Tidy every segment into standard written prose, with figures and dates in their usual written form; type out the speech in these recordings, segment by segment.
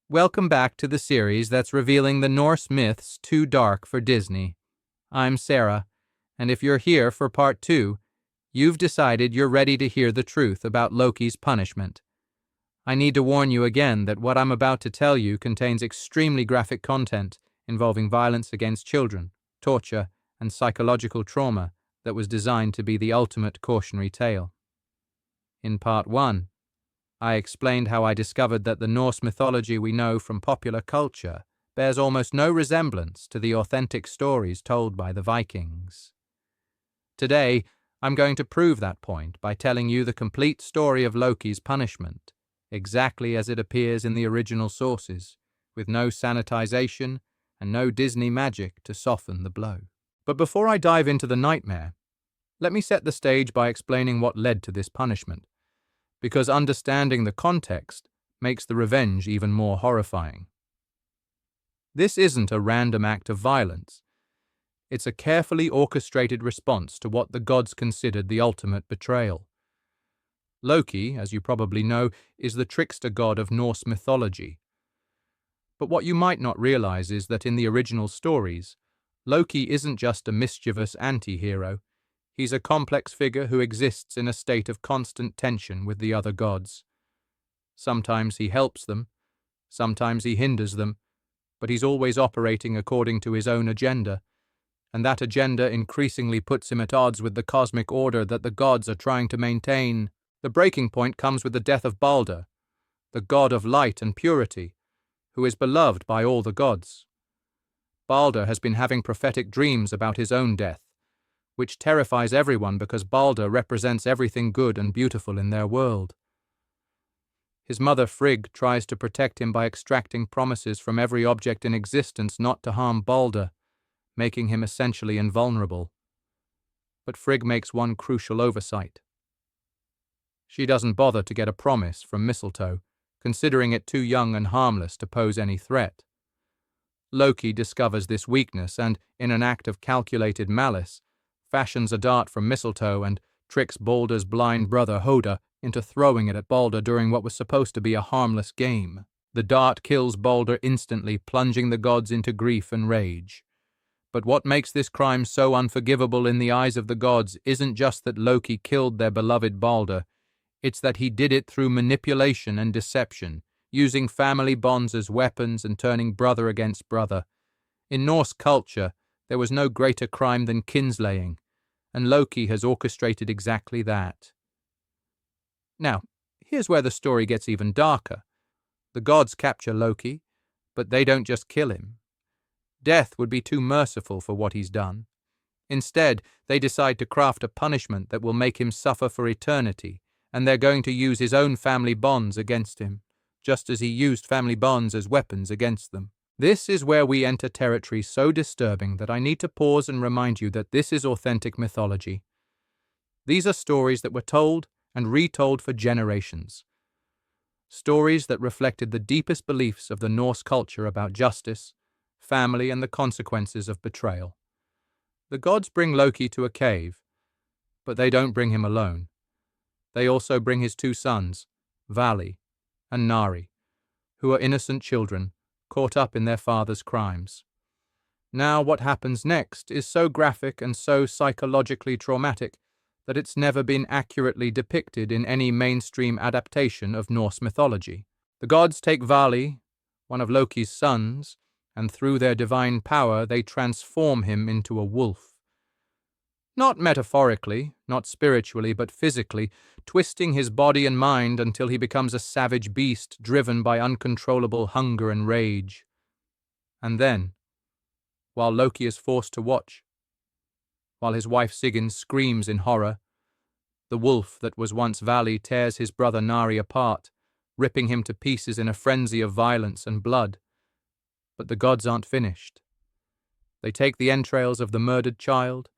Welcome back to the series that's revealing the Norse myths too dark for Disney. I'm Sarah, and if you're here for part 2, you've decided you're ready to hear the truth about Loki's punishment. I need to warn you again that what I'm about to tell you contains extremely graphic content involving violence against children, torture, and psychological trauma that was designed to be the ultimate cautionary tale. In part 1, I explained how I discovered that the Norse mythology we know from popular culture bears almost no resemblance to the authentic stories told by the Vikings. Today, I'm going to prove that point by telling you the complete story of Loki's punishment, exactly as it appears in the original sources, with no sanitization and no Disney magic to soften the blow. But before I dive into the nightmare, let me set the stage by explaining what led to this punishment, because understanding the context makes the revenge even more horrifying. This isn't a random act of violence. It's a carefully orchestrated response to what the gods considered the ultimate betrayal. Loki, as you probably know, is the trickster god of Norse mythology. But what you might not realize is that in the original stories, Loki isn't just a mischievous anti-hero. He's a complex figure who exists in a state of constant tension with the other gods. Sometimes he helps them, sometimes he hinders them, but he's always operating according to his own agenda, and that agenda increasingly puts him at odds with the cosmic order that the gods are trying to maintain. The breaking point comes with the death of Balder, the god of light and purity, who is beloved by all the gods. Balder has been having prophetic dreams about his own death, which terrifies everyone because Balder represents everything good and beautiful in their world. His mother Frigg tries to protect him by extracting promises from every object in existence not to harm Balder, making him essentially invulnerable. But Frigg makes one crucial oversight. She doesn't bother to get a promise from mistletoe, considering it too young and harmless to pose any threat. Loki discovers this weakness and, in an act of calculated malice, fashions a dart from mistletoe and tricks Balder's blind brother Hoda into throwing it at Balder during what was supposed to be a harmless game. The dart kills Balder instantly, plunging the gods into grief and rage. But what makes this crime so unforgivable in the eyes of the gods isn't just that Loki killed their beloved Balder, it's that he did it through manipulation and deception, using family bonds as weapons and turning brother against brother. In Norse culture, there was no greater crime than kinslaying, and Loki has orchestrated exactly that. Now, here's where the story gets even darker. The gods capture Loki, but they don't just kill him. Death would be too merciful for what he's done. Instead, they decide to craft a punishment that will make him suffer for eternity, and they're going to use his own family bonds against him, just as he used family bonds as weapons against them. This is where we enter territory so disturbing that I need to pause and remind you that this is authentic mythology. These are stories that were told and retold for generations. Stories that reflected the deepest beliefs of the Norse culture about justice, family, and the consequences of betrayal. The gods bring Loki to a cave, but they don't bring him alone. They also bring his 2 sons, Vali and Nari, who are innocent children caught up in their father's crimes. Now, what happens next is so graphic and so psychologically traumatic that it's never been accurately depicted in any mainstream adaptation of Norse mythology. The gods take Vali, one of Loki's sons, and through their divine power they transform him into a wolf. Not metaphorically, not spiritually, but physically, twisting his body and mind until he becomes a savage beast driven by uncontrollable hunger and rage. And then, while Loki is forced to watch, while his wife Sigyn screams in horror, the wolf that was once Vali tears his brother Nari apart, ripping him to pieces in a frenzy of violence and blood. But the gods aren't finished. They take the entrails of the murdered child,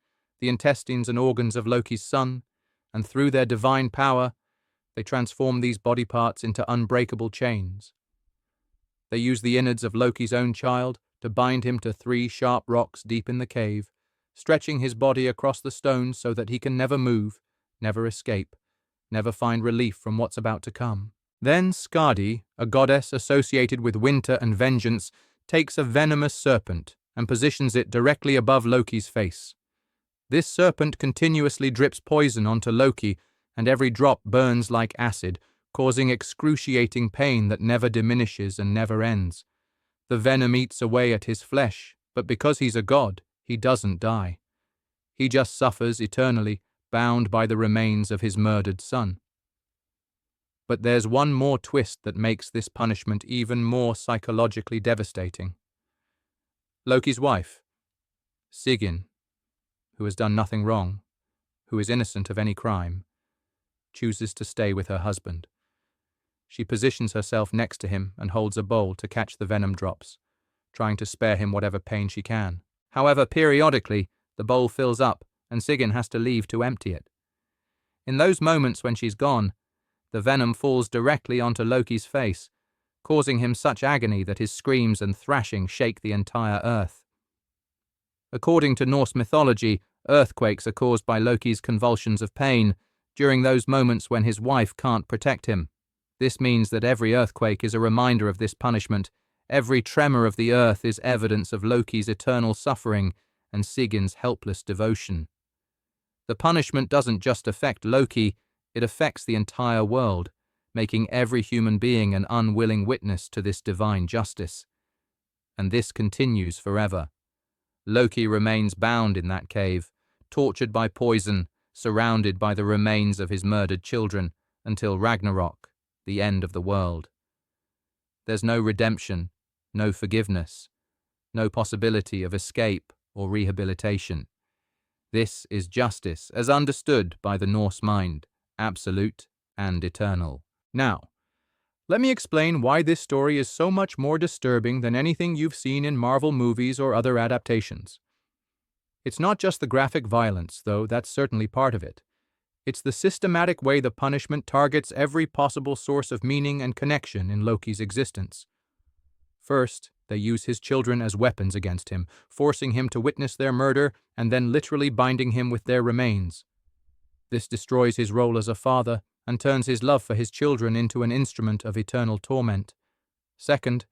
the intestines and organs of Loki's son, and through their divine power, they transform these body parts into unbreakable chains. They use the innards of Loki's own child to bind him to 3 sharp rocks deep in the cave, stretching his body across the stones so that he can never move, never escape, never find relief from what's about to come. Then Skadi, a goddess associated with winter and vengeance, takes a venomous serpent and positions it directly above Loki's face. This serpent continuously drips poison onto Loki, and every drop burns like acid, causing excruciating pain that never diminishes and never ends. The venom eats away at his flesh, but because he's a god, he doesn't die. He just suffers eternally, bound by the remains of his murdered son. But there's one more twist that makes this punishment even more psychologically devastating. Loki's wife, Sigyn, who has done nothing wrong, who is innocent of any crime, chooses to stay with her husband. She positions herself next to him and holds a bowl to catch the venom drops, trying to spare him whatever pain she can. However, periodically, the bowl fills up and Sigyn has to leave to empty it. In those moments when she's gone, the venom falls directly onto Loki's face, causing him such agony that his screams and thrashing shake the entire earth. According to Norse mythology, earthquakes are caused by Loki's convulsions of pain during those moments when his wife can't protect him. This means that every earthquake is a reminder of this punishment. Every tremor of the earth is evidence of Loki's eternal suffering and Sigyn's helpless devotion. The punishment doesn't just affect Loki, it affects the entire world, making every human being an unwilling witness to this divine justice. And this continues forever. Loki remains bound in that cave, tortured by poison, surrounded by the remains of his murdered children, until Ragnarok, the end of the world. There's no redemption, no forgiveness, no possibility of escape or rehabilitation. This is justice as understood by the Norse mind, absolute and eternal. Now, let me explain why this story is so much more disturbing than anything you've seen in Marvel movies or other adaptations. It's not just the graphic violence, though that's certainly part of it. It's the systematic way the punishment targets every possible source of meaning and connection in Loki's existence. First, they use his children as weapons against him, forcing him to witness their murder and then literally binding him with their remains. This destroys his role as a father and turns his love for his children into an instrument of eternal torment. Second,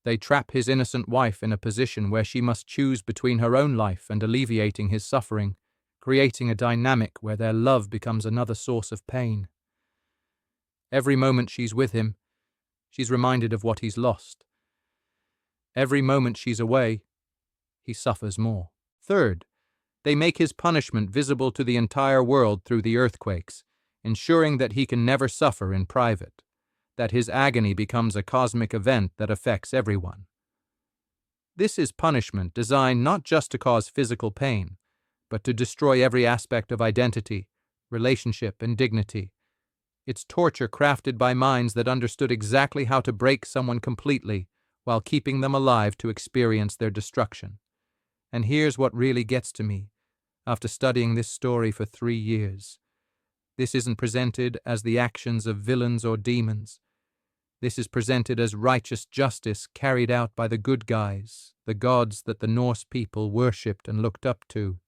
they trap his innocent wife in a position where she must choose between her own life and alleviating his suffering, creating a dynamic where their love becomes another source of pain. Every moment she's with him, she's reminded of what he's lost. Every moment she's away, he suffers more. Third, they make his punishment visible to the entire world through the earthquakes, ensuring that he can never suffer in private, that his agony becomes a cosmic event that affects everyone. This is punishment designed not just to cause physical pain, but to destroy every aspect of identity, relationship, and dignity. It's torture crafted by minds that understood exactly how to break someone completely while keeping them alive to experience their destruction. And here's what really gets to me, after studying this story for 3 years. This isn't presented as the actions of villains or demons. This is presented as righteous justice carried out by the good guys, the gods that the Norse people worshipped and looked up to.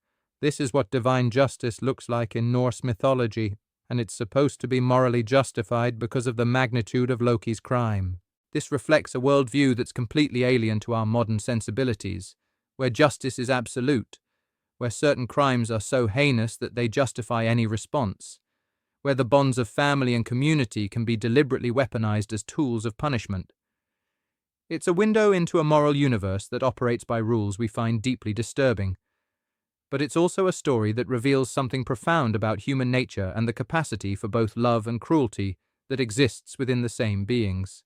This is what divine justice looks like in Norse mythology, and it's supposed to be morally justified because of the magnitude of Loki's crime. This reflects a worldview that's completely alien to our modern sensibilities, where justice is absolute, where certain crimes are so heinous that they justify any response, where the bonds of family and community can be deliberately weaponized as tools of punishment. It's a window into a moral universe that operates by rules we find deeply disturbing. But it's also a story that reveals something profound about human nature and the capacity for both love and cruelty that exists within the same beings.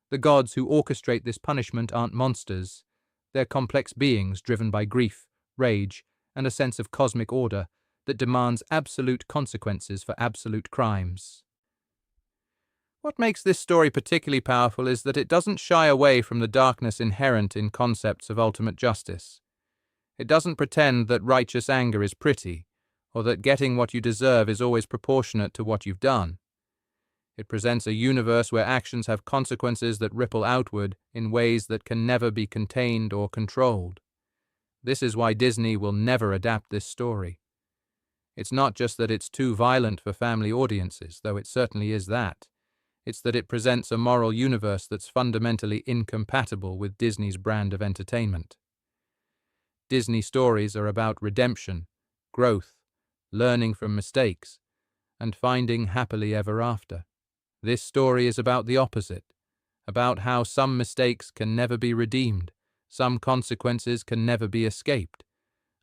The gods who orchestrate this punishment aren't monsters. They're complex beings driven by grief, rage, and a sense of cosmic order that demands absolute consequences for absolute crimes. What makes this story particularly powerful is that it doesn't shy away from the darkness inherent in concepts of ultimate justice. It doesn't pretend that righteous anger is pretty, or that getting what you deserve is always proportionate to what you've done. It presents a universe where actions have consequences that ripple outward in ways that can never be contained or controlled. This is why Disney will never adapt this story. It's not just that it's too violent for family audiences, though it certainly is that. It's that it presents a moral universe that's fundamentally incompatible with Disney's brand of entertainment. Disney stories are about redemption, growth, learning from mistakes, and finding happily ever after. This story is about the opposite, about how some mistakes can never be redeemed, some consequences can never be escaped,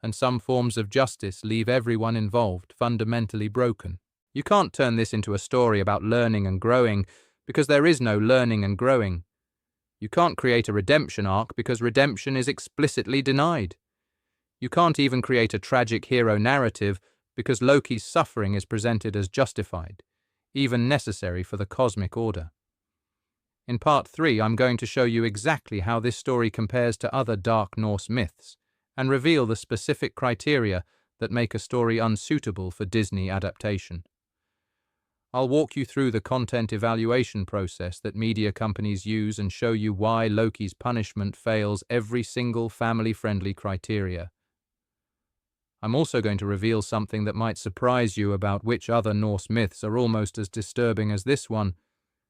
and some forms of justice leave everyone involved fundamentally broken. You can't turn this into a story about learning and growing, because there is no learning and growing. You can't create a redemption arc because redemption is explicitly denied. You can't even create a tragic hero narrative because Loki's suffering is presented as justified, even necessary for the cosmic order. In Part 3, I'm going to show you exactly how this story compares to other dark Norse myths, and reveal the specific criteria that make a story unsuitable for Disney adaptation. I'll walk you through the content evaluation process that media companies use and show you why Loki's punishment fails every single family-friendly criteria. I'm also going to reveal something that might surprise you about which other Norse myths are almost as disturbing as this one,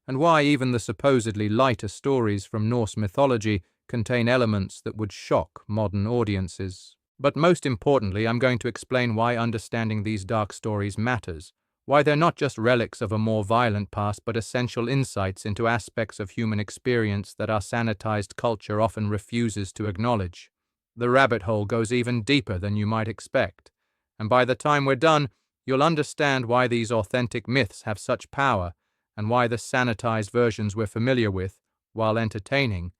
and why even the supposedly lighter stories from Norse mythology contain elements that would shock modern audiences. But most importantly, I'm going to explain why understanding these dark stories matters, why they're not just relics of a more violent past but essential insights into aspects of human experience that our sanitized culture often refuses to acknowledge. The rabbit hole goes even deeper than you might expect, and by the time we're done, you'll understand why these authentic myths have such power, and why the sanitized versions we're familiar with, while entertaining,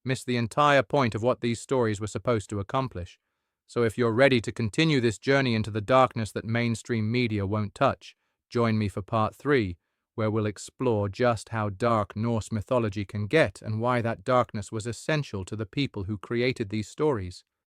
miss the entire point of what these stories were supposed to accomplish. So if you're ready to continue this journey into the darkness that mainstream media won't touch, join me for Part 3, where we'll explore just how dark Norse mythology can get and why that darkness was essential to the people who created these stories.